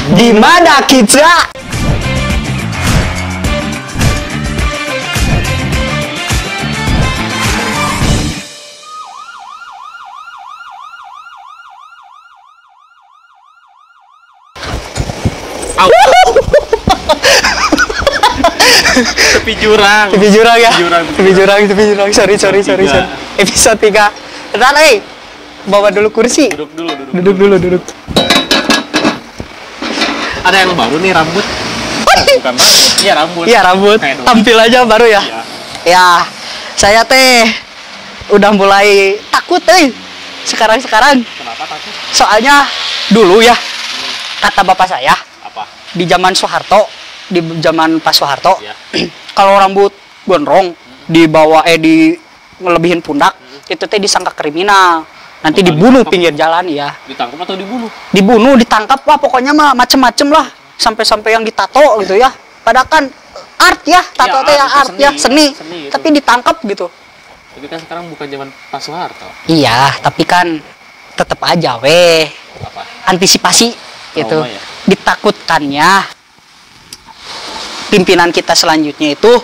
Di mana kita? Tepi jurang. Tepi jurang ya? Tepi jurang. Tepi jurang. Sorry. Episode 3. Bentar, bawa dulu kursi. Duduk dulu. Duduk. Ada yang baru nih, rambut. Bukan rambut. Iya, rambut. Iya, rambut. Tampil aja baru ya? Iya. Ya, saya udah mulai takut sekarang. Kenapa takut? Soalnya dulu ya, kata bapak saya, Apa? di zaman Soeharto, di zaman Pak Soeharto, Iya. kalau rambut gondrong dibawa di ngelebihin pundak, itu disangka kriminal. Nanti dibunuh pinggir jalan ya. Ditangkap atau dibunuh? Dibunuh, ditangkap lah, pokoknya mah macem-macem lah. Sampai yang ditato gitu ya. Padahal kan art ya, tato Ya, art ya, seni. Itu. Tapi ditangkap gitu. Tapi kan sekarang bukan zaman Pak Soeharto. Iya, tapi kan tetep aja Apa? antisipasi gitu. Ya? Ditakutkannya pimpinan kita selanjutnya itu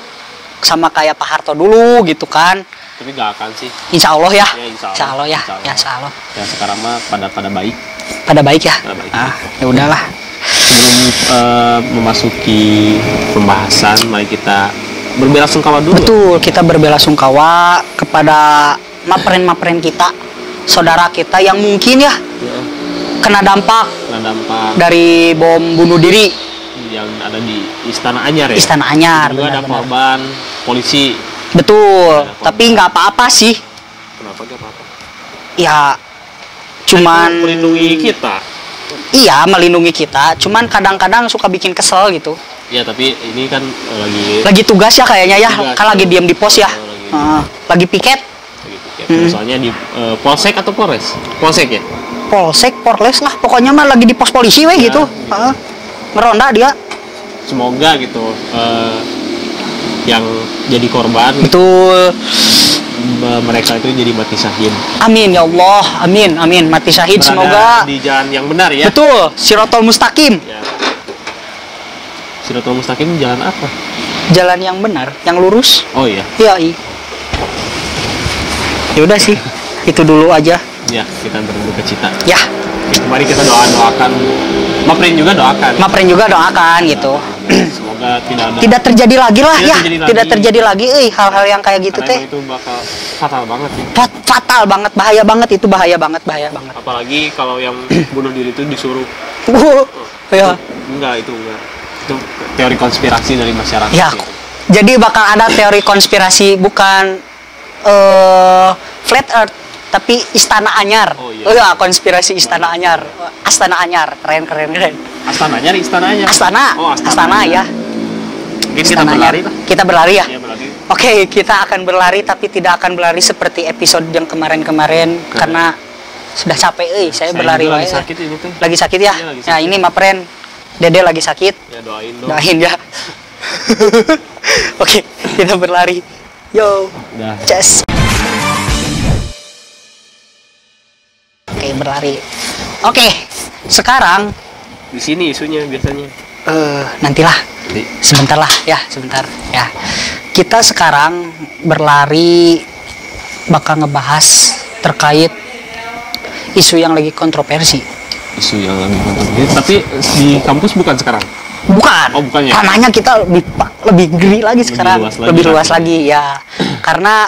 sama kayak Pak Harto dulu gitu kan. Tapi nggak akan sih. Insya Allah ya. Ya, Insya Allah ya. Insya Allah. Ya sekarang mah pada baik. Pada baik ya. Pada baik. Ya udahlah. Sebelum memasuki pembahasan, mari kita berbelasungkawa dulu. Betul, kita berbelasungkawa kepada mapren kita, saudara kita yang mungkin ya kena dampak dari bom bunuh diri yang ada di Istana Anyar ya. Istana Anyar. Juga ada korban polisi. Betul, tapi nggak apa-apa sih. Kenapa nggak apa-apa? Ya, cuman melindungi kita. Iya, melindungi kita. Cuman kadang-kadang suka bikin kesel gitu. Ya, tapi ini kan lagi tugas ya kayaknya ya. Tugas, kan lagi diam di pos ya. Lagi piket. Soalnya di polsek atau polres? Polsek ya? Polsek, polres lah. Pokoknya mah lagi di pos polisi we gitu. Ngeronda dia. Semoga gitu yang jadi korban. Betul. Mereka itu jadi mati syahid. Amin ya Allah. Amin mati syahid. Berada semoga di jalan yang benar ya. Betul. Sirotol mustaqim. Ya. Sirotol mustaqim jalan apa? Jalan yang benar, yang lurus. Oh iya. Iya. Ya udah sih. Itu dulu aja. Ya, kita berduka cita. Ya. Mari kita doakan. Mapren juga doakan gitu. Semoga tidak terjadi lagi lah ya. Tidak terjadi lagi hal-hal yang kayak gitu teh. Itu bakal fatal banget ya. Fatal banget, bahaya banget itu, bahaya banget. Apalagi kalau yang bunuh diri itu disuruh. Ya. Enggak. Itu teori konspirasi dari masyarakat. Ya. Gitu. Jadi bakal ada teori konspirasi bukan flat earth tapi Istana Anyar. Oh iya. Konspirasi Istana Anyar. Astana Anyar, keren. Astana Anyar, Istana Anyar. Astana ya. Mungkin kita berlari lah. Kita berlari ya? Iya, berlari. Oke, kita akan berlari tapi tidak akan berlari seperti episode yang kemarin karena sudah capek saya berlari lagi sakit ini tuh. Lagi sakit ya? Iya, lagi sakit. Ya, ini Mapren. Dede lagi sakit. Ya doain dong. Doain ya. Oke, kita berlari. Yo. Udah. Yes. Oke, berlari. Oke, sekarang di sini isunya biasanya. Nantilah. Sebentar ya. Kita sekarang berlari bakal ngebahas terkait isu yang lagi kontroversi. Isu yang lagi kontroversi. Tapi di kampus bukan sekarang. Bukan. Oh, bukan ya. Ranahnya kita lebih geri lagi sekarang. Lebih luas lagi ya. Karena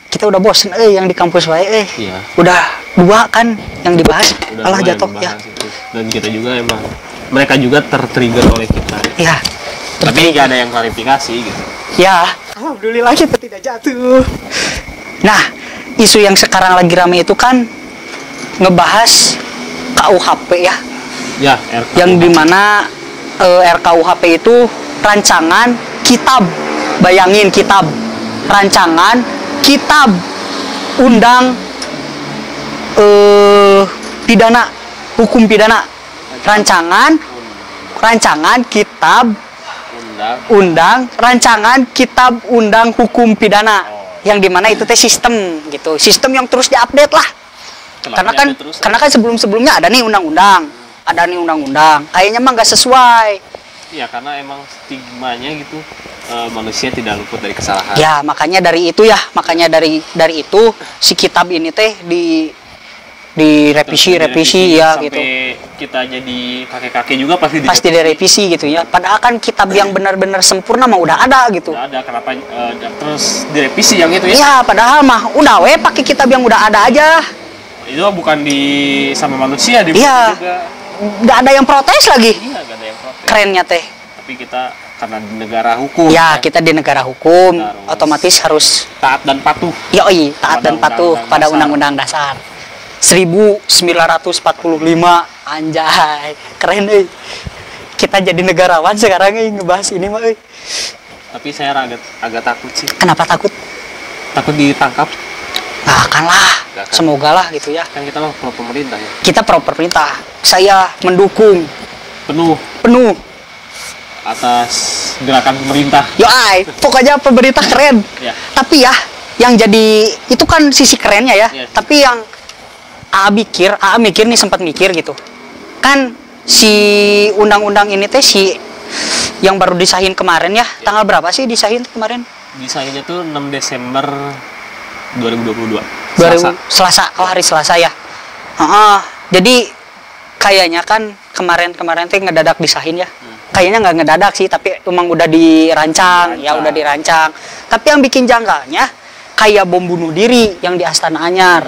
kita udah bosen yang di kampus wae Iya. Udah 2 kan yang dibahas. Udah Alah jatuh ya. Itu. Dan kita juga emang mereka juga tertrigger oleh kita. Ya. Tapi nggak ada yang klarifikasi gitu. Ya, alhamdulillah kita tidak jatuh. Nah, isu yang sekarang lagi rame itu kan ngebahas KUHP ya. Ya, RKUHP. Yang dimana RKUHP itu rancangan kitab. Bayangin kitab. Rancangan kitab undang pidana, hukum pidana. Rancangan kitab undang rancangan kitab undang hukum pidana. Yang dimana itu sistem gitu, sistem yang terus diupdate lah. Karena kan sebelum-sebelumnya ada nih undang-undang ada nih undang-undang. Kayaknya mah nggak sesuai. Iya, karena emang stigmanya gitu, manusia tidak luput dari kesalahan. Ya, makanya dari itu dari itu si kitab ini teh direvisi ya sampai gitu. Kita jadi kakek-kakek juga pasti direvisi gitu ya. Padahal kan kitab yang benar-benar sempurna mah udah ada gitu. Udah ada, kenapa terus direvisi yang itu ya? Iya, padahal mah udah pakai kitab yang udah ada aja. Itu bukan sama manusia iya. Juga. Nggak ada yang protes lagi. Iya, nggak ada yang protes. Kerennya teh. Tapi kita karena di negara hukum. Ya, kita di negara hukum, otomatis harus taat dan patuh. Yoi, taat dan patuh pada Undang-Undang Dasar 1945. Anjay, keren euy. Kita jadi negarawan sekarang ngebahas ini mah euy. Tapi saya agak takut sih. Kenapa takut? Takut ditangkap. Nah, akanlah. Semoga lah gitu ya. Kan kita mah pro pemerintah ya. Kita pro pemerintah. Saya mendukung penuh atas gerakan pemerintah. Pokoknya pemerintah keren. Ya. Tapi ya, yang jadi itu kan sisi kerennya ya. Ya. Tapi yang AA mikir nih, sempat mikir gitu. Kan si undang-undang ini teh yang baru disahin kemarin ya. Tanggal berapa sih disahin kemarin? Disahinnya tuh 6 Desember 2022. Selasa. Oh, hari Selasa ya. Jadi kayaknya kan kemarin teh ngedadak disahin ya. Kayaknya nggak ngedadak sih, tapi emang udah dirancang. Ya udah dirancang. Tapi yang bikin janggalnya kayak bom bunuh diri yang di Astana Anyar.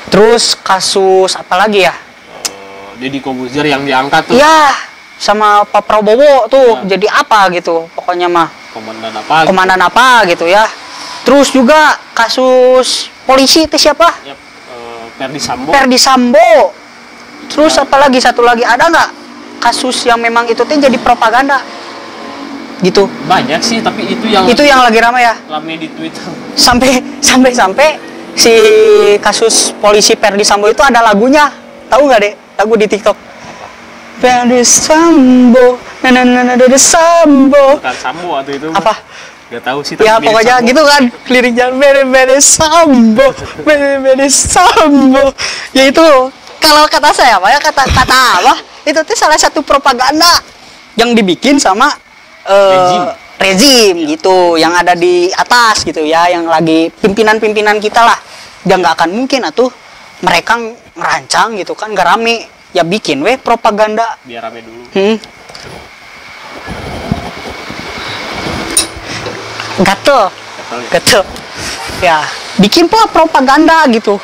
Terus kasus apa lagi ya? Deddy Corbuzier yang diangkat tuh. Iya, sama Pak Prabowo tuh jadi apa gitu. Pokoknya mah komandan apa gitu ya. Terus juga kasus polisi itu siapa? Ferdi Sambo. Terus apa lagi, satu lagi ada nggak kasus yang memang itu tuh jadi propaganda? Gitu. Banyak sih, tapi itu yang lagi ramai ya. Ramai di Twitter. Sampai si kasus polisi Ferdi Sambo itu ada lagunya. Tahu nggak, Dek? Lagu di TikTok. Ferdi Sambo, Sambo. Bukan Sambo atau itu. Apa? Gak tahu sih. Ya pokoknya Sambo gitu kan, liriknya Ferdi Sambo, Ferdi Sambo. Ya itu kalau kata saya apa ya, kata apa? Itu tuh salah satu propaganda yang dibikin sama rezim gitu, yang ada di atas gitu ya, yang lagi pimpinan kita lah. Dia nggak akan mungkin mereka ngerancang gitu kan, nggak rame ya, bikin propaganda biar rame dulu. Gatel ya, bikin pula propaganda gitu,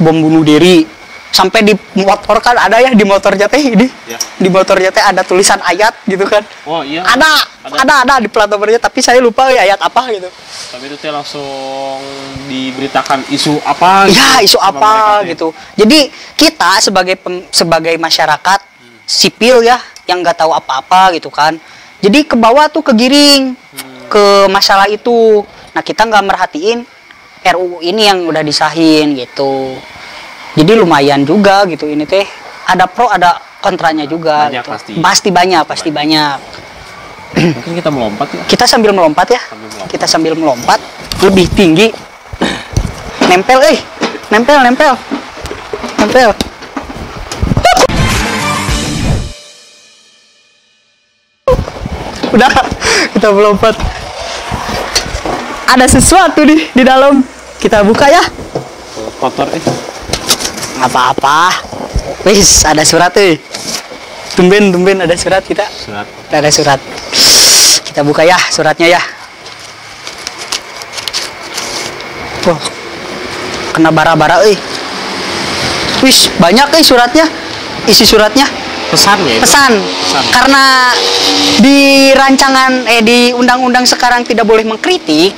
bom bunuh diri. Sampai di motor kan ada ya, di motor jateh ini ya. Di motor jateh ada tulisan ayat gitu kan. Oh iya, ada di plat nomornya, tapi saya lupa ya ayat apa gitu. Tapi itu langsung diberitakan isu apa ya gitu, isu apa gitu. Jadi kita sebagai masyarakat sipil ya, yang nggak tahu apa-apa gitu kan, jadi ke bawah tuh kegiring ke masalah itu. Nah, kita nggak merhatiin RUU ini yang udah disahin gitu. Jadi lumayan juga gitu ini teh, ada pro ada kontranya juga. Banyak, gitu. Pasti banyak. Mungkin kita melompat ya. Kita sambil melompat ya. Kita sambil melompat lebih tinggi. Nempel. Udah, kita melompat. Ada sesuatu di dalam. Kita buka ya. Kotor apa-apa. Wis, ada surat tumben ada surat kita. Ada surat. Kita buka ya suratnya ya. Wah, kena bara-bara Wis, banyak suratnya. Isi suratnya pesannya itu. Pesan. Karena di rancangan di undang-undang sekarang tidak boleh mengkritik,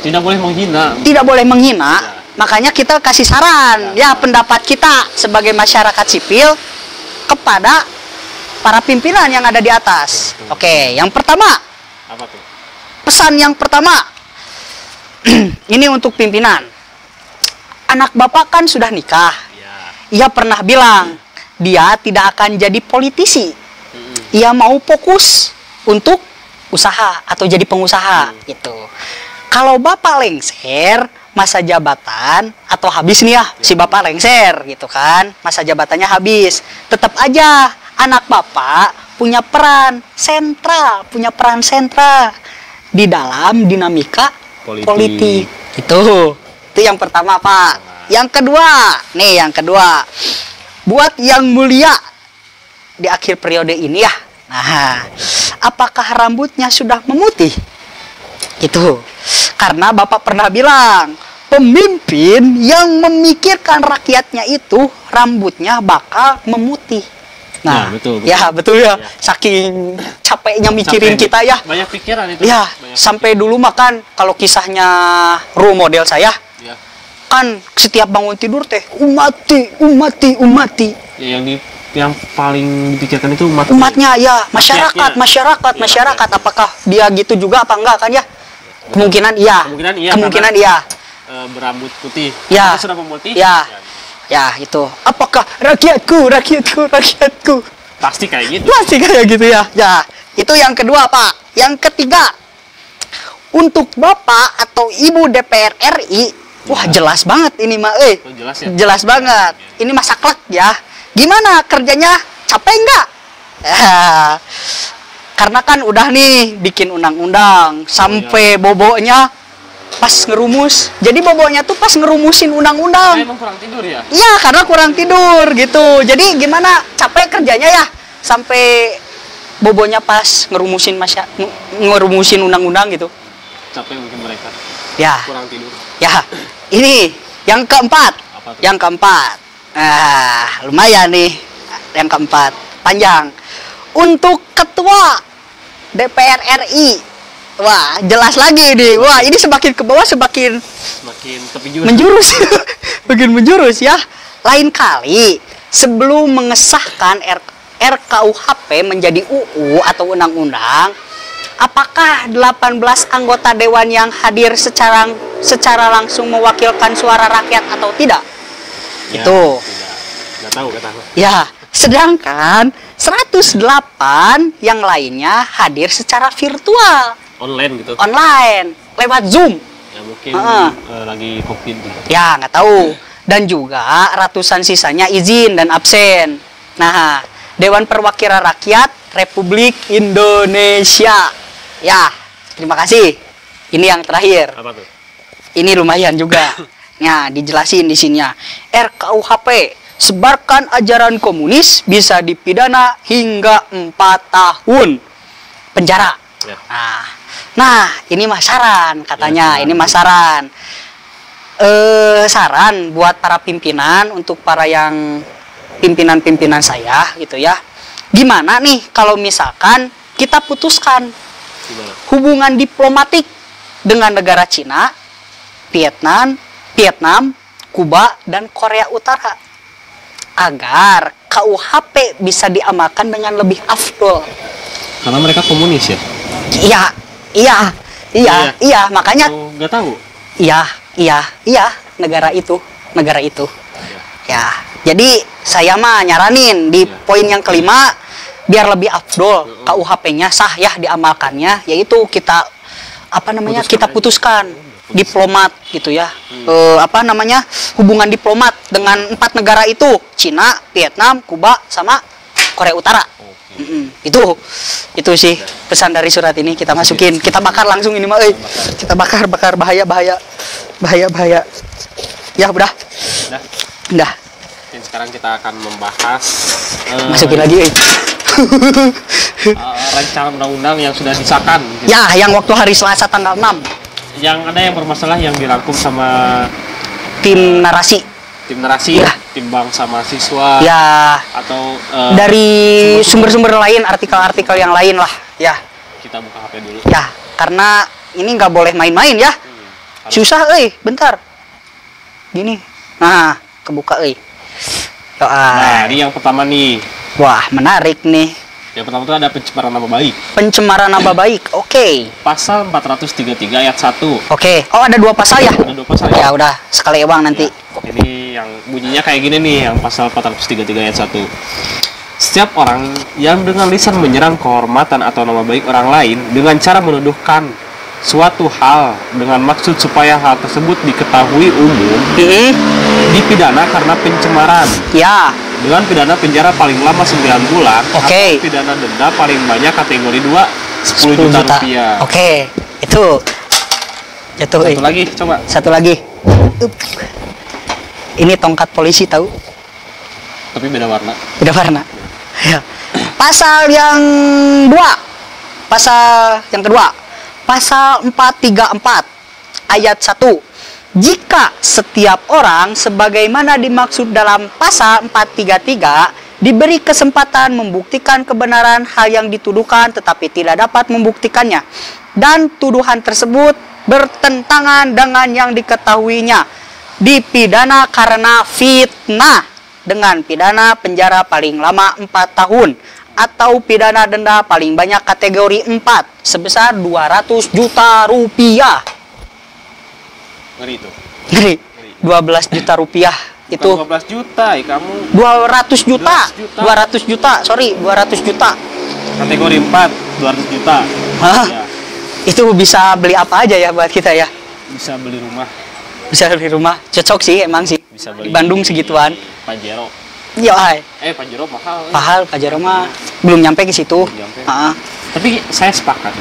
tidak boleh menghina. Ya. Makanya kita kasih saran ya, pendapat kita sebagai masyarakat sipil kepada para pimpinan yang ada di atas. Oke, yang pertama. Apa tuh? Pesan yang pertama. Ini untuk pimpinan. Anak bapak kan sudah nikah. Ia pernah bilang dia tidak akan jadi politisi. Ia mau fokus untuk usaha atau jadi pengusaha gitu. Kalau bapak lengser, masa jabatan atau habis nih ya, si bapak lengser gitu kan, masa jabatannya habis, tetap aja anak bapak punya peran sentral di dalam dinamika politik. Itu yang pertama Pak. Yang kedua, buat yang mulia di akhir periode ini ya. Nah, apakah rambutnya sudah memutih? Itu karena Bapak pernah bilang, pemimpin yang memikirkan rakyatnya itu rambutnya bakal memutih. Nah, betul ya. Saking capeknya mikirin kita ya. Banyak pikiran itu. Ya, sampai dulu makan kalau kisahnya role model saya. Ya. Kan setiap bangun tidur teh umati. Ya, yang paling dipikirkan itu umatnya ya, masyarakat. Apakah dia gitu juga apa enggak kan ya? Kemungkinan iya. Berambut putih. Ya. Sudah memutih. Ya, itu. Apakah rakyatku? Pasti kayak gitu ya. Ya, itu yang kedua, Pak. Yang ketiga, untuk Bapak atau Ibu DPR RI, wah jelas banget ini mah, jelas banget. Ini mah saklek ya. Gimana kerjanya? Capek enggak? Karena kan udah nih bikin undang-undang sampai boboknya pas ngerumus. Jadi boboknya tuh pas ngerumusin undang-undang. Emang kurang tidur ya? Iya, karena kurang tidur gitu. Jadi gimana capek kerjanya ya sampai boboknya pas ngerumusin undang-undang gitu. Capek mungkin mereka. Ya. Kurang tidur. Ya. Ini yang keempat. Yang keempat. Lumayan nih. Yang keempat, panjang. Untuk ketua DPR RI. Wah, jelas lagi nih. Wah, ini semakin ke bawah semakin tepi jurus. Menjurus. Makin menjurus ya. Lain kali sebelum mengesahkan RKUHP menjadi UU atau undang-undang, apakah 18 anggota dewan yang hadir secara langsung mewakilkan suara rakyat atau tidak? Ya, itu. Nggak tahu. Ya, sedangkan 108 yang lainnya hadir secara virtual. Online, lewat Zoom. Ya mungkin lagi COVID gitu. Ya, nggak tahu. Dan juga ratusan sisanya izin dan absen. Nah, Dewan Perwakilan Rakyat Republik Indonesia. Ya, terima kasih. Ini yang terakhir. Apa tuh? Ini lumayan juga. Nah, dijelasin di sininya. RKUHP, sebarkan ajaran komunis bisa dipidana hingga 4 tahun penjara. Ya. Nah, ini mah saran katanya. Ini mah saran. Saran buat para pimpinan, untuk para yang pimpinan saya gitu ya. Gimana nih kalau misalkan kita putuskan hubungan diplomatik dengan negara Cina, Vietnam, Kuba, dan Korea Utara agar KUHP bisa diamalkan dengan lebih afdol. Karena mereka komunis ya? Iya, makanya nggak tahu. Iya, negara itu. Ya, jadi saya mah nyaranin di poin yang kelima, biar lebih afdol KUHP-nya sah ya diamalkannya, yaitu kita putuskan diplomat gitu ya. Hubungan diplomat dengan 4 negara itu, Cina, Vietnam, Kuba, sama Korea Utara. Itu sih pesan dari surat ini. Kita masukin, kita bakar langsung ini mah. Kita bakar bahaya. Ya udah. Dan sekarang kita akan membahas masukin lagi. Rencana undang-undang yang sudah disahkan. Gitu. Ya, yang waktu hari Selasa tanggal 6. Yang ada yang bermasalah yang dirangkum sama tim narasi, ya. Tim bangsa mahasiswa, ya, atau dari sumber-sumber lain, artikel-artikel yang lain lah, ya. Kita buka HP dulu. Ya, karena ini nggak boleh main-main ya. Susah, bentar. Gini, nah, kebuka, Nah, ini yang pertama nih. Wah, menarik nih. Yang pertama itu ada pencemaran nama baik. Pencemaran nama baik, oke. Pasal 433 ayat 1. Oke. Oh, ada 2 pasal ya? Ada 2 pasal ya. Udah, sekali bang nanti. Ya. Ini yang bunyinya kayak gini nih, yang pasal 433 ayat 1. Setiap orang yang dengan lisan menyerang kehormatan atau nama baik orang lain dengan cara menuduhkan suatu hal dengan maksud supaya hal tersebut diketahui umum dipidana karena pencemaran Ya, dengan pidana penjara paling lama 9 bulan Oke. atau pidana denda paling banyak kategori 2 10 juta rupiah. Oke, itu jatuh. Satu lagi coba. Satu lagi. Up. Ini tongkat polisi tahu? Tapi beda warna. Beda warna. Ya. Pasal yang kedua. Pasal 434 ayat 1. Jika setiap orang sebagaimana dimaksud dalam pasal 433 diberi kesempatan membuktikan kebenaran hal yang dituduhkan tetapi tidak dapat membuktikannya dan tuduhan tersebut bertentangan dengan yang diketahuinya, dipidana karena fitnah dengan pidana penjara paling lama 4 tahun atau pidana denda paling banyak kategori 4 sebesar 200 juta rupiah. Ngeri itu. Ngeri. 12 juta rupiah itu. Bukan 12 juta, kamu 200 juta. 200 juta. 200 juta. Kategori 4, 200 juta. Hah? Ya, Itu bisa beli apa aja ya buat kita ya? bisa beli rumah, Bisa beli rumah. Cocok sih emang sih. bisa Di beli Bandung segituan. Pajero. Iya, hai. Pajero mahal. Pahal Pajero mah belum nyampe ke situ. Belum nyampe. Heeh. Tapi saya sepakat.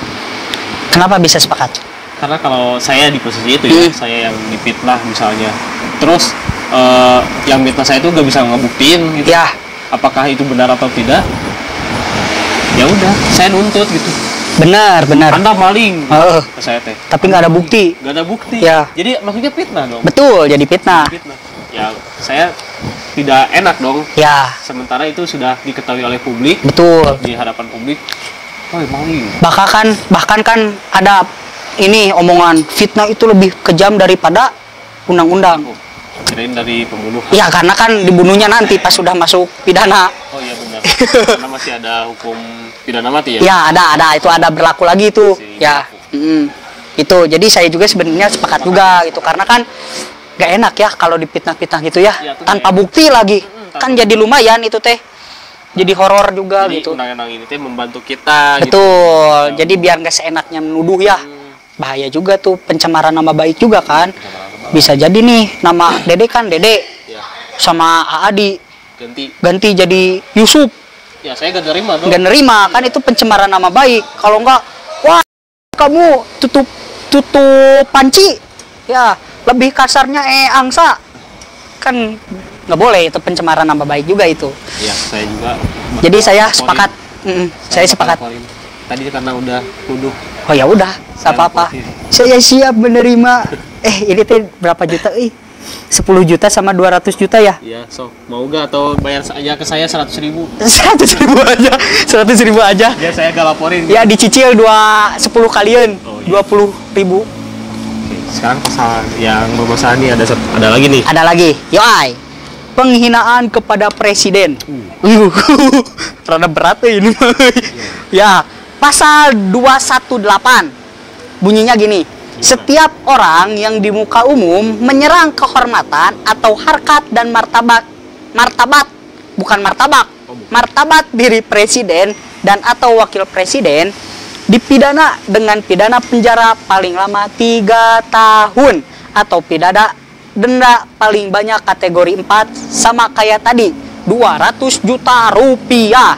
Kenapa bisa sepakat? Karena kalau saya di posisi itu ya, saya yang dipitnah misalnya. Terus yang fitnah saya itu gak bisa ngebuktiin gitu. Ya, Apakah itu benar atau tidak? Ya udah, saya nuntut gitu. benar. Anda maling. Heeh. Ke saya teh. Tapi nggak ada bukti. Gak ada bukti. Ya. Jadi maksudnya fitnah dong. Betul, jadi fitnah. Fitnah. Ya, saya tidak enak dong. Ya, Sementara itu sudah diketahui oleh publik, betul. di hadapan publik. Oh, maling. Bahkan kan ada ini omongan fitnah itu lebih kejam daripada undang-undang. Oh, kirain dari pembunuhan. Iya, karena kan dibunuhnya nanti pas sudah masuk pidana. Oh iya benar. Karena masih ada hukum pidana mati ya. Ya, ada itu ada berlaku lagi itu. Masih Ya. berlaku. Itu. Jadi saya juga sebenarnya sepakat juga gitu karena kan gak enak ya kalau dipitnah-pitnah gitu ya, Ya, itu tanpa nggak bukti lagi. tanpa Kan jadi lumayan itu teh. Jadi horor juga Jadi gitu. undang-undang ini teh membantu kita gitu. Betul. Jadi biar gak seenaknya menuduh ya. Bahaya juga tuh pencemaran nama baik juga kan. Bisa jadi nih nama Dede kan Dede Ya, sama Aadi ganti. jadi Yusuf. Ya, saya gak terima dong. Gak nerima kan itu pencemaran nama baik. Kalau enggak, wah kamu tutup panci. Ya, lebih kasarnya angsa. Kan nggak boleh itu pencemaran nama baik juga itu. Ya, saya juga. Jadi saya laporin. sepakat. Saya sepakat. laporin. Tadi karena udah tuduh. Oh ya udah, Saya apa-apa. laporin. Saya siap menerima. Ini teh berapa juta? 10 juta sama 200 juta ya? Ya, so mau gak atau bayar aja ke saya 100.000? 100.000 aja. 100.000 aja. Ya saya gak laporin. Ya dicicil 10 kalian. Oh, iya. 20.000. Oke, sekarang pasal yang bermasalah nih ada lagi nih. Ada lagi. Yoi. Penghinaan kepada presiden. Rada berat ini. Ya, pasal 218. Bunyinya gini. Setiap orang yang di muka umum menyerang kehormatan atau harkat dan martabat bukan martabak, martabat diri presiden dan atau wakil presiden dipidana dengan pidana penjara paling lama 3 tahun atau pidana denda paling banyak kategori 4 sama kayak tadi 200 juta rupiah.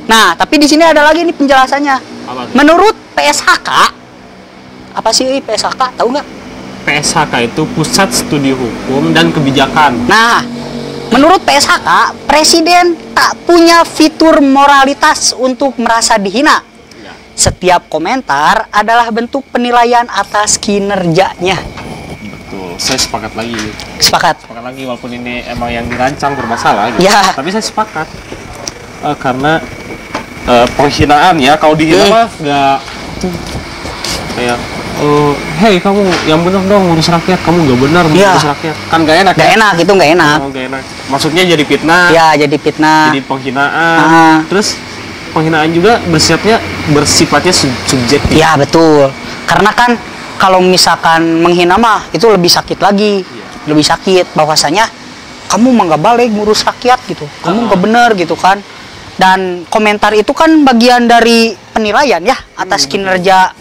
Nah, tapi di sini ada lagi nih penjelasannya. Apa tuh? Menurut PSHK, apa sih PSHK? Tahu nggak? PSHK itu Pusat Studi Hukum dan Kebijakan. Nah, menurut PSHK, presiden tak punya fitur moralitas untuk merasa dihina. Ya. Setiap komentar adalah bentuk penilaian atas kinerjanya. Betul, saya sepakat lagi. Sepakat? Sepakat lagi walaupun ini emang yang dirancang bermasalah gitu. Ya. Tapi saya sepakat. Karena penghinaan ya, kalau dihina mah nggak kayak hei kamu yang benar dong ngurus rakyat, kamu nggak benar ngurus rakyat, kan nggak enak. Nggak enak, itu nggak enak. Nggak enak. Maksudnya jadi fitnah. Ya, jadi fitnah. Jadi penghinaan. Terus penghinaan juga bersifatnya subjektif. Ya, betul. Karena kan kalau misalkan menghina mah itu lebih sakit lagi. Lebih sakit bahwasanya kamu mah nggak balik ngurus rakyat gitu. Kamu nggak bener gitu kan. Dan komentar itu kan bagian dari penilaian ya atas kinerja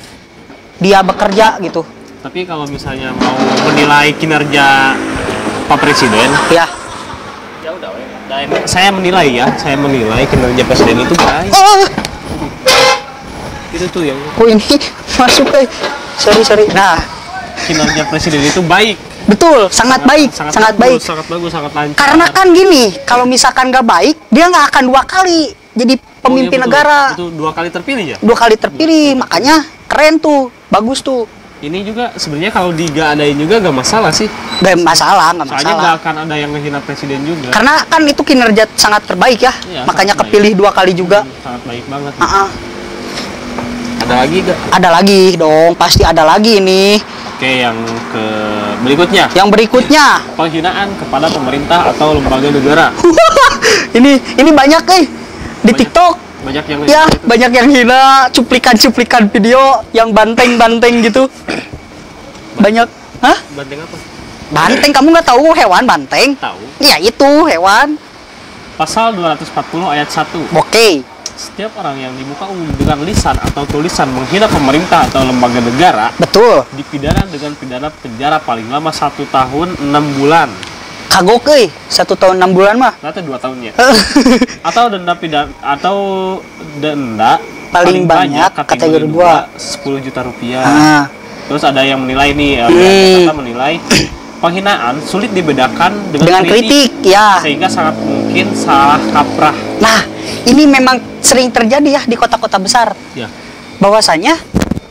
dia bekerja gitu. Tapi kalau misalnya mau menilai kinerja Pak Presiden, Ya. ya udah we. Dan saya menilai kinerja Presiden itu baik. Oh, Itu tuh yang kok ini masuk sorry. Nah, kinerja Presiden itu baik. betul, sangat baik, sangat baik. Sangat bagus, sangat lancar. Karena kan gini, kalau misalkan nggak baik, dia nggak akan 2 kali jadi pemimpin betul. negara. Itu 2 kali terpilih ya? 2 kali terpilih, makanya keren tuh, bagus tuh. Ini juga sebenarnya kalau diadain juga gak masalah sih. Gak masalah, nggak Soalnya masalah. nggak akan ada yang ngehina presiden juga. Karena kan itu kinerja sangat terbaik ya, Iya, makanya sangat kepilih 2 kali juga. Sangat baik banget. Ah, Ada lagi gak? ada lagi dong, pasti ada lagi nih. Oke, yang ke berikutnya. Yang berikutnya, Penghinaan kepada pemerintah atau lembaga negara. ini banyak di Banyak. TikTok. Banyak yang Ya, itu. banyak yang hina, cuplikan-cuplikan video yang banteng-banteng gitu. Banyak. Hah? Banteng apa? Banteng, kamu nggak tahu hewan banteng? Tahu. Ya itu hewan. Pasal 240 ayat 1. Oke. Setiap orang yang di muka umum dengan lisan atau tulisan menghina pemerintah atau lembaga negara Betul. dipidana dengan pidana penjara paling lama 1 tahun 6 bulan. Kagok 1 tahun 6 bulan mah. Ternyata 2 tahun ya. Atau denda Paling banyak kategori 2. 10 juta rupiah. Ah, Terus ada yang menilai nih, kata menilai penghinaan sulit dibedakan dengan kritik, ya. sehingga sangat mungkin salah kaprah. Nah, ini memang sering terjadi ya di kota-kota besar. Ya. Bahwasanya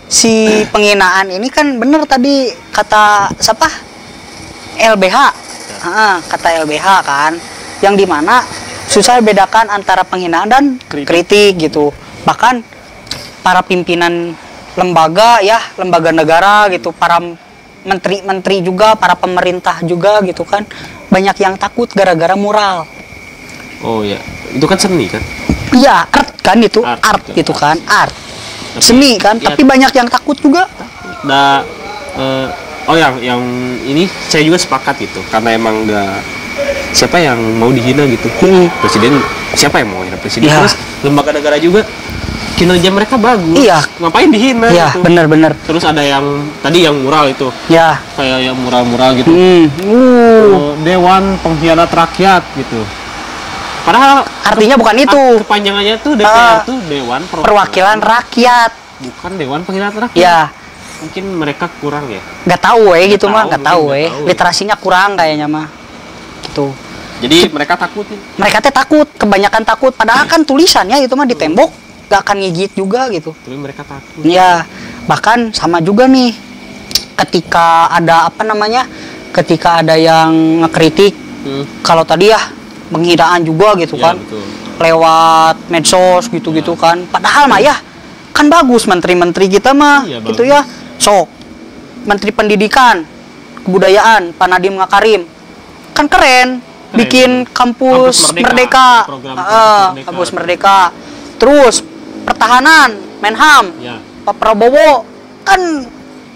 si penghinaan ini kan bener tadi kata siapa? LBH. Kata LBH kan, yang dimana susah bedakan antara penghinaan dan kritik gitu. Bahkan para pimpinan lembaga negara gitu, para menteri-menteri juga, para pemerintah juga gitu kan, banyak yang takut gara-gara mural. Oh ya, itu kan seni kan? Iya, art kan itu, Art art juga. gitu kan, art. Tapi, Seni kan, ya, tapi banyak yang takut juga. Nah, yang ini saya juga sepakat gitu, karena emang siapa yang mau dihina gitu. Presiden, siapa yang mau hina presiden? Ya. Terus lembaga negara juga kinerja mereka bagus. Iya. Ngapain dihina Iya, gitu. bener-bener. Terus ada yang tadi yang mural itu, Ya. kayak yang mural-mural gitu. Dewan Pengkhianat Rakyat gitu. Padahal Artinya bukan itu. kepanjangannya tuh DPR tuh Dewan Perwakilan rakyat. bukan Dewan Pengkhianat Rakyat. Ya, Mungkin mereka kurang ya. nggak tahu gitu Nggak mah, tahu, nggak tahu mungkin nggak tahu. literasinya kurang kayaknya mah. Gitu. Jadi mereka takut nih. Mereka teh takut, kebanyakan takut. Padahal kan tulisannya itu mah di tembok, nggak akan ngigit juga gitu. Tapi mereka takut. Ya, bahkan sama juga nih. Ketika ada ketika ada yang ngekritik, kalau tadi ya penghinaan juga gitu Ya, kan, betul. lewat medsos gitu-gitu kan. Padahal mah ya kan bagus menteri-menteri kita mah Iya, gitu bagus. ya. Sok Menteri Pendidikan Kebudayaan Pak Nadiem Makarim kan keren, bikin kampus Kampus Merdeka, Merdeka. Program kampus Merdeka. Terus pertahanan Menham Ya. Pak Prabowo kan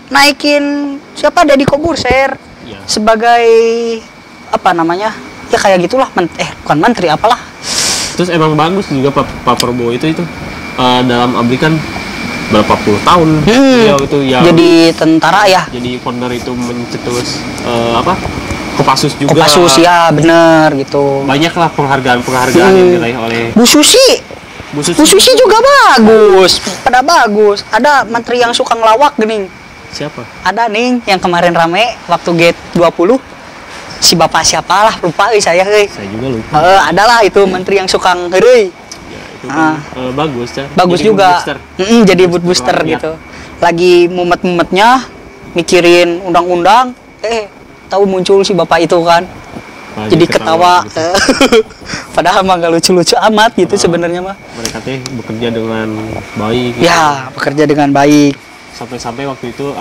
naikin siapa Deddy Kobuser Ya. sebagai ya kayak gitulah bukan menteri apalah. Terus emang bagus juga Pak Prabowo itu dalam abri kan berapa puluh tahun beliau itu yang Jadi tentara ya, jadi founder itu mencetus Kopassus juga. Kopassus ya bener gitu. Banyaklah penghargaan yang diraih oleh Bu Susi Bu Susi. Bu Susi juga bagus, pada bagus. Ada menteri yang suka ngelawak gening. Siapa? Ada nih yang kemarin rame waktu G20, si bapak siapalah lupa saya Saya juga lupa. adalah itu menteri yang suka ngeureuy. Ya, itu kan, bagus ya. Bagus Jadi juga. booster. Jadi booster Rakyat. gitu. Lagi mumet-mumetnya mikirin undang-undang, tahu muncul si bapak itu kan. Lagi Jadi ketawa. gitu. Padahal mah gak lucu-lucu amat gitu sebenarnya mah. Mereka teh bekerja dengan baik gitu. Ya, bekerja dengan baik. Sampai-sampai waktu itu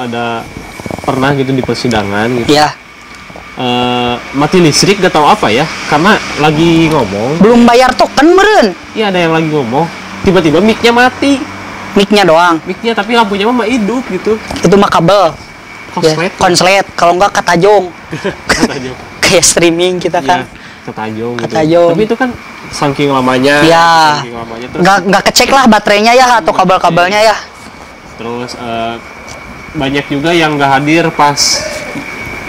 pernah gitu di persidangan gitu. Ya, Mati listrik gak tahu apa ya, karena lagi ngomong. belum bayar token meren. Iya, ada yang lagi ngomong, tiba-tiba mic-nya mati. Mic-nya doang. Mic-nya tapi lampunya mah hidup gitu. Itu mah kabel. Konslet. Ya, konslet, kalau enggak katajong. Ketajong. Kayak streaming kita kan. Iya, ketajong gitu. Ketajong. Tapi itu kan saking lamanya. Iya. Saking lamanya terus. Nggak kecek lah baterainya ya atau kabel-kabelnya ya. Terus banyak juga yang nggak hadir pas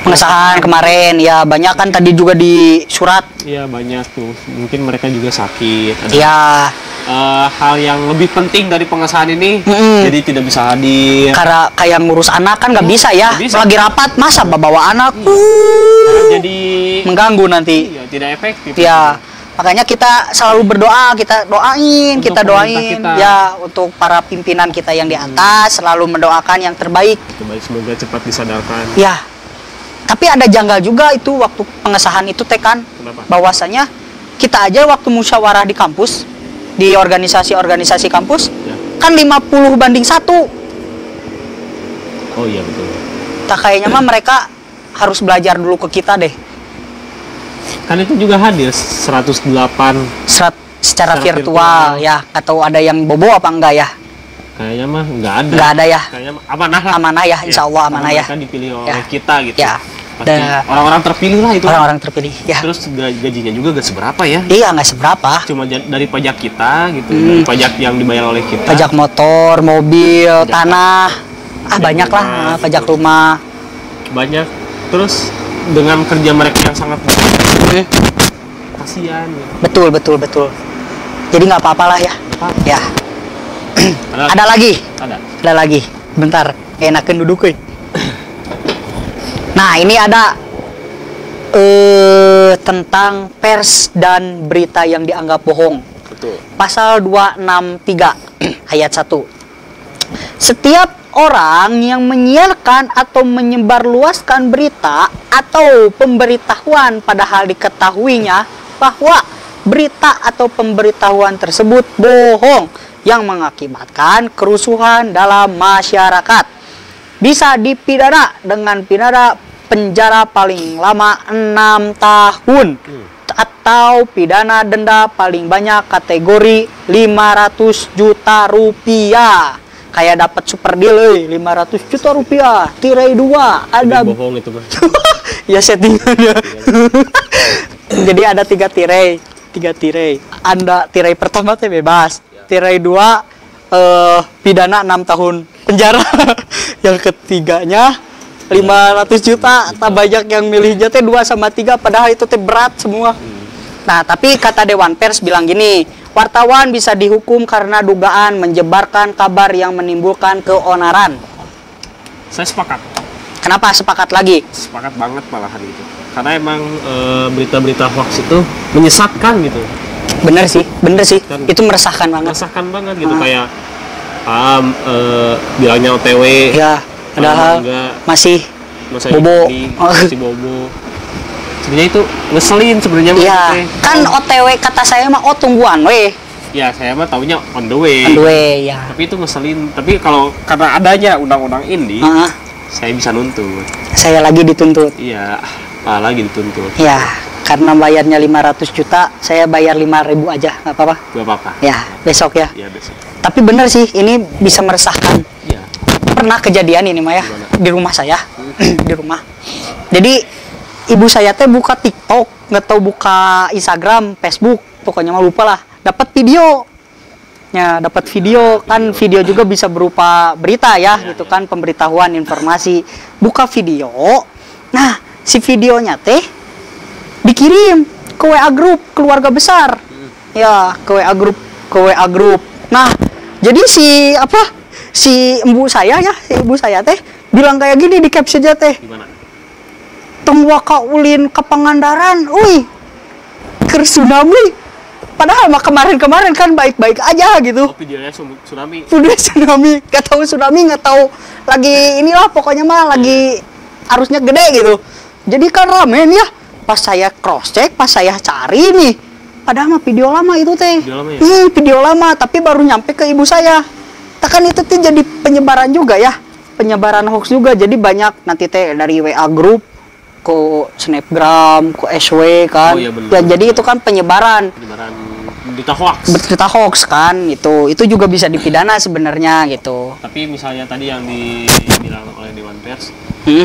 pengesahan kemarin ya, banyak kan tadi juga di surat. Iya banyak tuh, mungkin mereka juga sakit. Ada Ya, hal yang lebih penting dari pengesahan ini, jadi tidak bisa hadir. karena kayak ngurus anak kan nggak bisa ya. nggak bisa. Lagi rapat masa bawa anak, Jadi mengganggu nanti. iya, tidak efektif. Ya, makanya kita selalu berdoa, kita doain, Untuk kita doain pemerintah kita. ya untuk para pimpinan kita yang di atas, selalu mendoakan yang terbaik. Coba semoga cepat disadarkan. Ya. Tapi ada janggal juga itu waktu pengesahan itu teh kan. Kenapa? Bahwasanya kita aja waktu musyawarah di kampus, di organisasi-organisasi kampus, Ya. kan 50-1. Oh iya betul. Tak kayaknya mah mereka harus belajar dulu ke kita deh. Kan itu juga hadir 108. Secara virtual. virtual ya, atau ada yang bobo apa enggak ya? Kayaknya mah nggak ada. Nggak ada ya. Kayaknya amanah lah. Amanah ya, insya Allah amanah ya. Kan dipilih oleh Ya. kita gitu. Ya. Pasti Dan orang-orang terpilih lah itu. orang-orang terpilih ya. Terus gajinya juga gak seberapa ya. Iya, nggak seberapa. Cuma dari pajak kita gitu, dari pajak yang dibayar oleh kita. Pajak motor, mobil, tanah, banyak lah, rumah, pajak gitu. rumah. Banyak. Terus dengan kerja mereka yang sangat kasihan gitu. Betul, betul, betul. Jadi nggak apa-apa lah ya. Ya. Ada lagi, Ada. ada lagi. Bentar, enakan duduk. Nah, ini ada tentang pers dan berita yang dianggap bohong. Betul. Pasal 263 ayat 1. Setiap orang yang menyiarkan atau menyebarluaskan berita atau pemberitahuan padahal diketahuinya bahwa berita atau pemberitahuan tersebut bohong yang mengakibatkan kerusuhan dalam masyarakat bisa dipidana dengan pidana penjara paling lama 6 tahun atau pidana denda paling banyak kategori 500 juta rupiah. Kayak dapat super deal 500 juta rupiah, tirai 2 ada. Jadi bohong itu, Bang. Ya settingannya. Jadi ada 3 tirai. Anda tirai pertama teh bebas. Tirai 2 pidana 6 tahun penjara. Yang ketiganya 500 juta. Tak banyak yang milihnya teh 2 sama 3 padahal itu teh berat semua. Nah, tapi kata Dewan Pers bilang gini, wartawan bisa dihukum karena dugaan menyebarkan kabar yang menimbulkan keonaran. Saya sepakat. Kenapa sepakat lagi? Sepakat banget malahan itu. Karena emang berita-berita hoax itu menyesatkan gitu. Bener sih. Kan. Itu meresahkan banget. Meresahkan banget gitu kayak bilangnya OTW. Ya, padahal enggak, masih masa bobo. ini masih bobo. Sebenarnya itu ngeselin sebenarnya. Iya, teh. kan OTW kata saya mah tungguan weh. Ya saya mah taunya on the way. On the way ya. Tapi itu ngeselin. Tapi kalau karena adanya undang-undang ini, Heeh. saya bisa nuntut. Saya lagi dituntut. Iya, lagi dituntut. Ya, karena bayarnya 500 juta, saya bayar 5.000 aja, nggak apa-apa. Gak apa-apa. Ya, besok ya. Iya besok. Tapi bener sih, ini bisa meresahkan. Iya. Pernah kejadian ini Maya Gimana? di rumah saya. Di rumah. Jadi ibu saya teh buka TikTok, nggak tahu buka Instagram, Facebook, pokoknya mah lupa lah. Dapat video. Ya, dapat video kan, video juga bisa berupa berita ya, gitu kan, pemberitahuan, informasi. Buka video. Nah, si videonya teh dikirim ke WA grup keluarga besar. Ya, ke WA grup. Nah, jadi si ibu saya teh bilang kayak gini di captionnya teh. Gimana? Tong waka ulin ke Pangandaran, ke tsunami. Padahal mah kemarin kan baik-baik aja gitu. Oh, videonya tsunami. Udah tsunami, nggak tahu lagi inilah pokoknya mah lagi arusnya gede gitu. Jadi kan rame nih ya. Pas saya cross check, pas saya cari nih, padahal mah video lama itu teh. Video lama ya? Video lama, tapi baru nyampe ke ibu saya. Kan itu tuh jadi penyebaran juga ya, penyebaran hoax juga. Jadi banyak nanti teh dari WA grup ke Snapgram, ke SW kan. Oh, iya bener. Ya, jadi itu kan penyebaran Berita hoax. berita hoax kan, itu juga bisa dipidana sebenarnya gitu. Tapi misalnya tadi yang dibilang oleh Dewan Pers,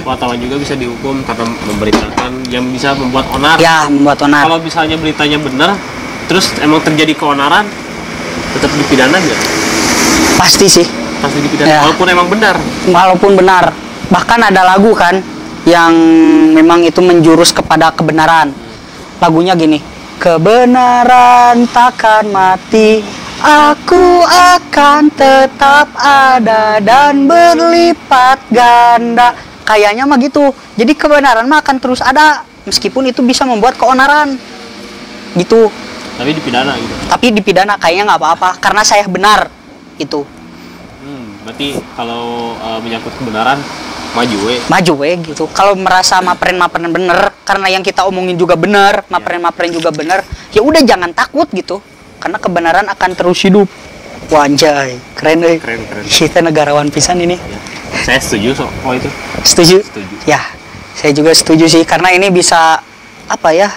wartawan juga bisa dihukum karena memberitakan yang bisa membuat onar. Ya, membuat onar. Kalau misalnya beritanya benar, terus emang terjadi keonaran, tetap dipidana nggak? Pasti sih, pasti dipidana. Ya. Walaupun emang benar. Walaupun benar. Bahkan ada lagu kan yang memang itu menjurus kepada kebenaran. Lagunya gini, kebenaran takkan mati, aku akan tetap ada dan berlipat ganda. Kayaknya mah gitu. Jadi kebenaran mah akan terus ada meskipun itu bisa membuat keonaran. Gitu. Tapi dipidana gitu. Tapi dipidana kayaknya nggak apa-apa karena saya benar itu. Berarti kalau menyangkut kebenaran maju gitu. Kalau merasa mapren bener karena yang kita omongin juga bener, mapren juga bener, ya udah jangan takut gitu. Karena kebenaran akan terus hidup. Wah, anjay, keren deh. Keren. Kita negarawan pisan ini. Ya. Saya setuju soal itu. Setuju. Ya, saya juga setuju sih karena ini bisa apa ya?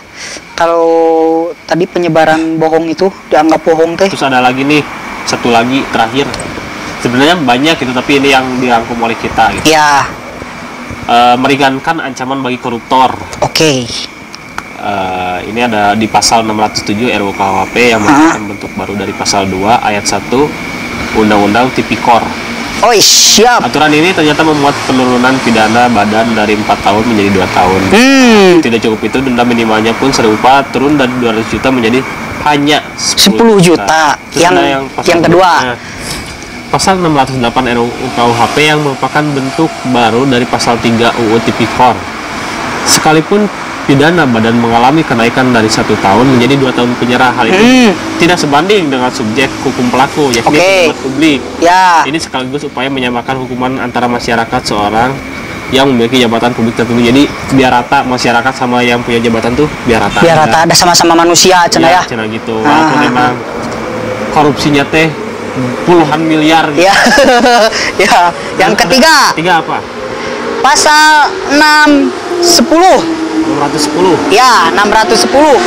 Kalau tadi penyebaran bohong itu dianggap bohong teh. Terus ada lagi nih, satu lagi terakhir. Sebenarnya banyak gitu, tapi ini yang dirangkum oleh kita gitu. Ya. Meringankan ancaman bagi koruptor. Oke. Ini ada di pasal 607 RUU KUHP yang merupakan bentuk baru dari pasal 2 ayat 1 Undang-Undang Tipikor. Oh, siap. Aturan ini ternyata memuat penurunan pidana badan dari 4 tahun menjadi 2 tahun. Tidak cukup itu, denda minimalnya pun serupa turun dari 200 juta menjadi hanya 10 juta. Yang kedua. Pasal 608 RUU KUHP yang merupakan bentuk baru dari pasal 3 UU Tipikor. Sekalipun pidana badan mengalami kenaikan dari 1 tahun menjadi 2 tahun penjara, hal itu tidak sebanding dengan subjek hukum pelaku, yakni pejabat publik. Ya. Ini sekaligus upaya menyamakan hukuman antara masyarakat seorang yang memiliki jabatan publik tertentu. Jadi biar rata masyarakat sama yang punya jabatan tuh biar rata. Biar rata, ada sama-sama manusia, cenah ya. Cenah gitu. Walaupun memang korupsinya teh puluhan miliar. Gitu. Ya. Ya. Yang ketiga. Ketiga apa? Pasal 610. 610. Ya, 610.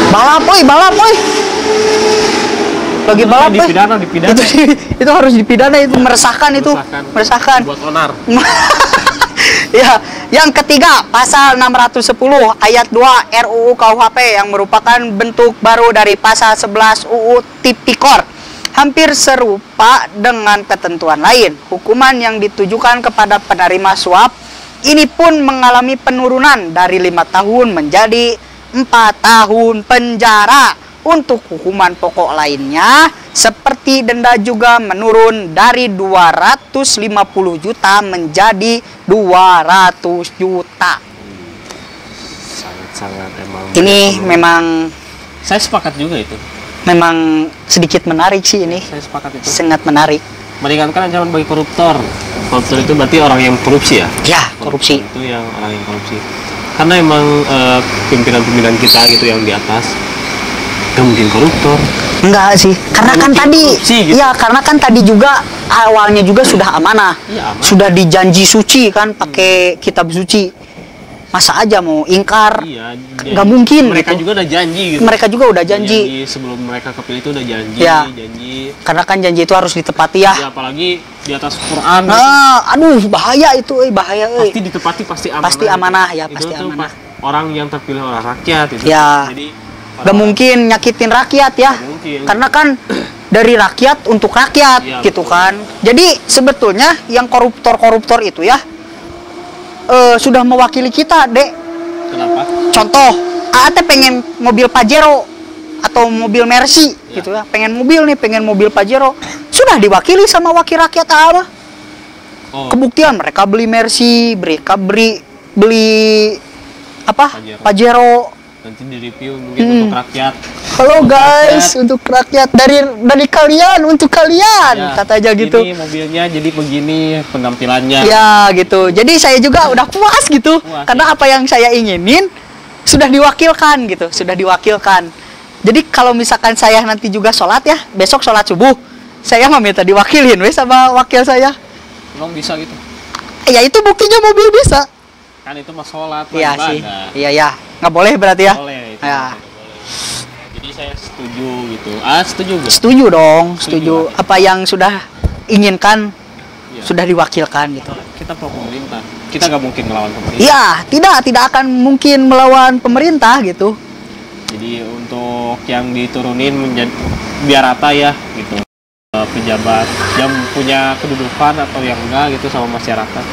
Balap, woy. Lagi balap, dipidana. Itu harus dipidana, itu meresahkan itu. Meresahkan. Buat onar. Ya, yang ketiga, pasal 610 ayat 2 RUU KUHP yang merupakan bentuk baru dari pasal 11 UU Tipikor. Hampir serupa dengan ketentuan lain. Hukuman yang ditujukan kepada penerima suap ini pun mengalami penurunan dari 5 tahun menjadi 4 tahun penjara. Untuk hukuman pokok lainnya seperti denda juga menurun dari 250 juta menjadi 200 juta. Sangat emang. Ini memang saya sepakat juga itu. Memang sedikit menarik sih ini. Saya sepakat itu. Sangat menarik. Meringankan ancaman bagi koruptor. Koruptor itu berarti orang yang korupsi ya? Ya, korupsi. Itu yang orang yang korupsi. Karena emang pimpinan-pimpinan kita gitu yang di atas gak mungkin koruptor. Enggak sih, karena kan tadi korupsi, gitu. Ya, karena kan tadi juga awalnya juga sudah amanah. Ya, amanah. Sudah dijanji suci kan pakai kitab suci. Masa aja mau ingkar? Iya, nggak mungkin. Mereka gitu. juga udah janji gitu. Mereka juga udah janji. Sebelum mereka kepilih itu udah janji, Ya. janji. Karena kan janji itu harus ditepati ya. Ya apalagi di atas Quran. Nah, aduh bahaya itu, bahaya. Pasti ditepati, pasti amanah. Pasti amanah ya, itu pasti amanah. Orang yang terpilih oleh rakyat itu. Ya. Jadi Gak mungkin nyakitin rakyat ya. mungkin. Karena kan dari rakyat untuk rakyat Ya, gitu betul. kan. Jadi sebetulnya yang koruptor itu ya sudah mewakili kita, Dek. Kenapa? Contoh, Ate pengen mobil Pajero atau mobil Mercy gitu ya. Pengen mobil Pajero. Sudah diwakili sama wakil rakyat apa? Oh, Kebuktian mereka beli Mercy, mereka beli apa? Pajero. nanti di-review mungkin untuk rakyat. Halo guys, untuk rakyat dari kalian untuk kalian, Ya, kata aja gitu. Ini mobilnya jadi begini penampilannya. Ya gitu. Jadi saya juga udah puas gitu, Puas, karena apa yang saya inginin sudah diwakilkan gitu, sudah diwakilkan. Jadi kalau misalkan saya nanti juga sholat ya, besok sholat subuh, saya mau minta diwakilin wes sama wakil saya. Emang bisa gitu? Ya itu buktinya mobil bisa. Kan itu mah sholat, Iya ibadah. sih. Iya ya, nggak boleh berarti ya. Boleh, itu Ya. boleh. Jadi saya setuju gitu. Setuju nggak? Setuju dong, Setuju. setuju. Apa yang sudah inginkan Iya. sudah diwakilkan gitu. Kita pro pemerintah. Kita nggak mungkin melawan pemerintah. Iya, tidak akan mungkin melawan pemerintah gitu. Jadi untuk yang diturunin menjadi biar rata ya gitu. Pejabat yang punya kedudukan atau yang enggak gitu sama masyarakat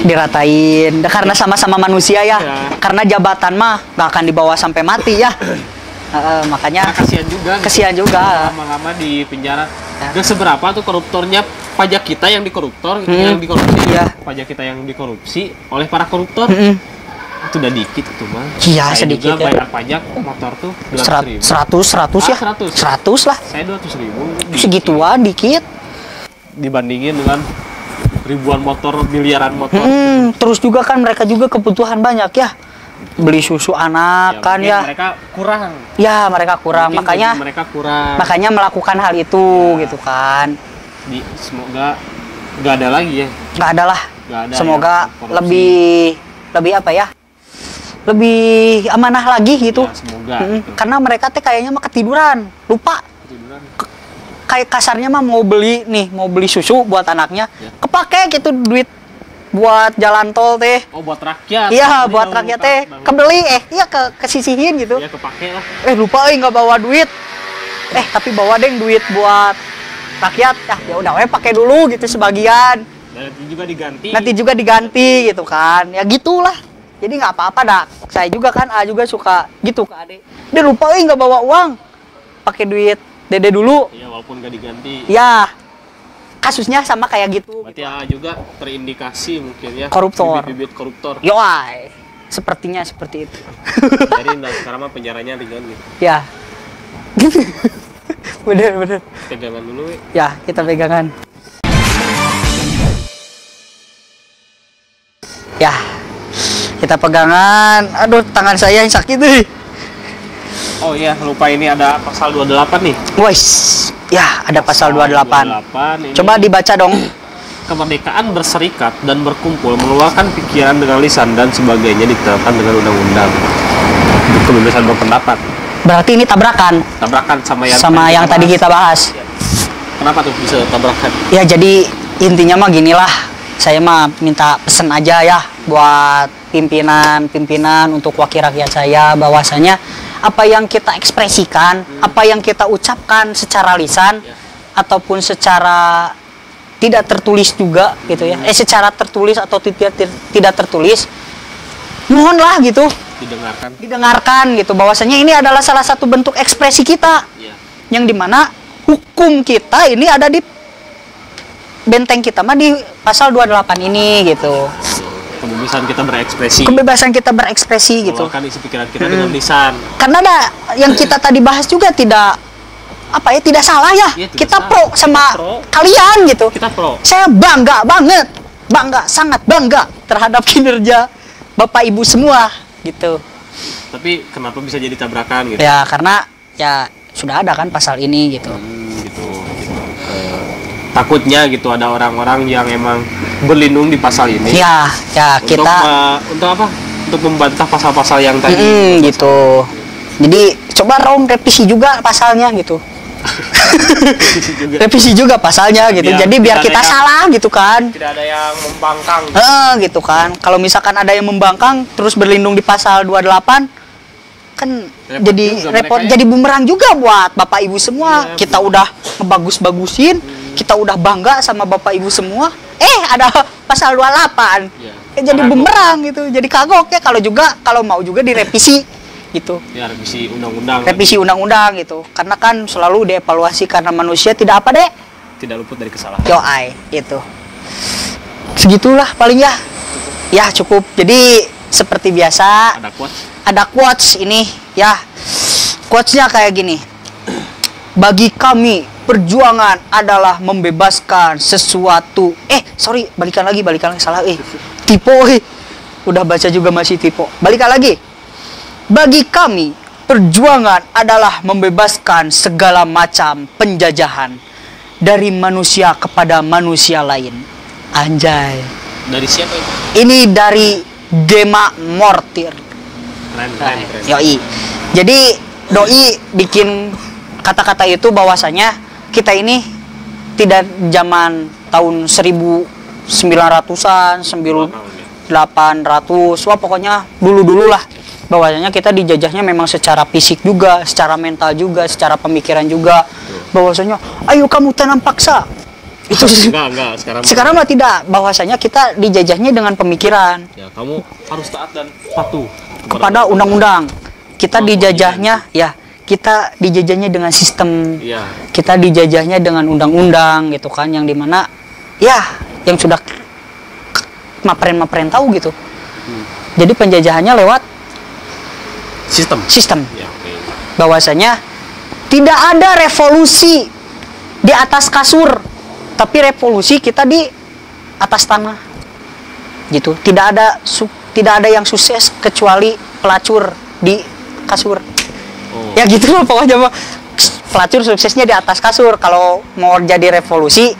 diratain karena sama-sama manusia ya. Karena jabatan mah gak akan dibawa sampai mati ya. Makanya kasihan juga lama-lama di penjara. Gak seberapa tuh koruptornya, pajak kita yang dikoruptor yang dikorupsi ya. Pajak kita yang dikorupsi oleh para koruptor. Itu udah dikit tuh mah. Iya, sedikit juga ya. bayar pajak motor tuh 100 ya. 100 lah. Saya 200.000. Segituan dikit dibandingin dengan ribuan motor, miliaran motor. Terus juga kan mereka juga kebutuhan banyak ya. Beli susu anak kan ya. Mereka kurang. Ya, mereka kurang. Makanya melakukan hal itu gitu kan. Semoga nggak ada lagi ya. Nggak ada lah. Semoga ya, lebih apa ya? Lebih amanah lagi gitu. Ya, semoga. Karena mereka teh kayaknya mah ketiduran, lupa. Kayak kasarnya mah mau beli susu buat anaknya, kepake gitu duit buat jalan tol teh. Oh, buat rakyat. Iya, buat rakyat teh. Kebeli kesisihin gitu. Iya, kepake lah. Lupa nggak bawa duit. Tapi bawa deng duit buat rakyat. Ya udah pakai dulu gitu sebagian. Nanti juga diganti gitu kan. Ya gitulah. Jadi nggak apa-apa dah. Saya juga kan juga suka gitu ke adek. Dia lupa nggak bawa uang. Pakai duit dede dulu. Iya, walaupun nggak diganti. Ya. Kasusnya sama kayak gitu. Berarti juga terindikasi mungkin ya. Koruptor. Bibit koruptor. Yoai. Sepertinya seperti itu. Jadi sekarang mah penjaranya ringan gitu. Ya. Bener. Pegangan dulu. Ya, kita pegangan. Ya. Kita pegangan. Aduh, tangan saya yang sakit nih. Oh iya, lupa ini ada pasal 28 nih. Wais. Ya, ada pasal 28. Coba dibaca dong. Kemerdekaan berserikat dan berkumpul, mengeluarkan pikiran dengan lisan dan sebagainya ditetapkan dengan undang-undang. Kebebasan berpendapat. Berarti ini tabrakan sama yang tadi kita bahas. Kenapa tuh bisa tabrakan? Ya, jadi intinya mah ginilah. Saya mah minta pesen aja ya buat pimpinan untuk wakil rakyat saya, bahwasanya apa yang kita ekspresikan, apa yang kita ucapkan secara lisan ataupun secara tidak tertulis juga gitu ya. Secara tertulis atau tidak tertulis, mohonlah gitu didengarkan gitu, bahwasanya ini adalah salah satu bentuk ekspresi kita. Yang dimana hukum kita ini ada di benteng kita mah di pasal 28 ini gitu. Kebebasan kita berekspresi gitu. Meluapkan isi pikiran kita dengan lisan. Karena yang kita tadi bahas juga tidak salah ya. Kita pro sama kalian gitu. Kita pro. Saya sangat bangga terhadap kinerja Bapak Ibu semua gitu. Tapi kenapa bisa jadi tabrakan gitu? Ya karena ya sudah ada kan pasal ini gitu. Takutnya gitu ada orang-orang yang emang berlindung di pasal ini. Ya kita untuk apa? Untuk membantah pasal-pasal yang tadi. Gitu. Jadi coba revisi juga pasalnya gitu. Revisi juga pasalnya gitu. Jadi biar kita salah gitu kan. Tidak ada yang membangkang. Gitu kan. Kalau misalkan ada yang membangkang terus berlindung di pasal 28 kan repot jadi bumerang juga buat Bapak Ibu semua. Kita udah ngebagus-bagusin. Kita udah bangga sama Bapak Ibu semua. Ada pasal 28. Jadi bumerang gitu. Jadi kagok ya kalau mau juga direvisi gitu. Ya, revisi undang-undang. Revisi undang-undang gitu. Karena kan selalu dievaluasi karena manusia tidak apa deh? Tidak luput dari kesalahan. Gitu. Segitulah paling ya. Ya cukup. Jadi seperti biasa. Ada quotes ini ya. Quotesnya kayak gini. Bagi kami perjuangan adalah membebaskan sesuatu. Balikan lagi salah. Tipe. Udah baca juga masih tipe. Balikan lagi. Bagi kami perjuangan adalah membebaskan segala macam penjajahan dari manusia kepada manusia lain. Anjay. Dari siapa itu? Ini dari Gema Mortir. Keren. Yoi. Jadi doi bikin kata-kata itu bahwasanya kita ini tidak zaman tahun 1900-an, 1800, pokoknya dulu-dulu lah. bahwasanya kita dijajahnya memang secara fisik juga, secara mental juga, secara pemikiran juga. Bahwasanya ayo kamu tanam paksa. Itu enggak sekarang mah tidak, bahwasanya kita dijajahnya dengan pemikiran. Ya, kamu harus taat dan patuh kepada undang-undang. Kita dijajahnya ya, kita dijajahnya dengan sistem. Iya. Kita dijajahnya dengan undang-undang gitu kan, yang dimana ya yang sudah mapren tahu gitu. Jadi penjajahannya lewat sistem. Ya, okay. Bahwasanya tidak ada revolusi di atas kasur, tapi revolusi kita di atas tanah. Gitu. Tidak ada yang sukses kecuali pelacur di kasur. Ya gitu lah pokoknya, pelacur suksesnya di atas kasur. Kalau mau jadi revolusi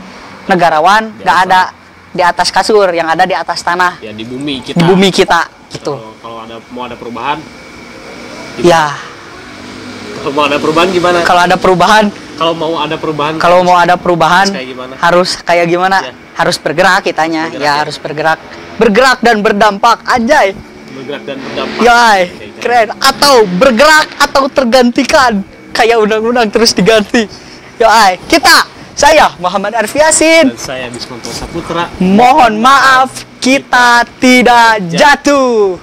negarawan nggak ada di atas kasur, yang ada di atas tanah. Ya di bumi kita. Di bumi kita gitu. Kalau mau ada perubahan gimana? Ya. Kalau mau ada perubahan gimana? Kalau mau ada perubahan harus kayak gimana? Ya. Harus bergerak kitanya. Harus bergerak. Bergerak dan berdampak, anjay. Bergerak dan berdampak. Ya, keren. Atau bergerak atau tergantikan. Kayak undang-undang terus diganti. Ya, saya Muhammad Arfi Yasin. Dan saya Bismanto Saputra. Mohon maaf kita tidak jatuh.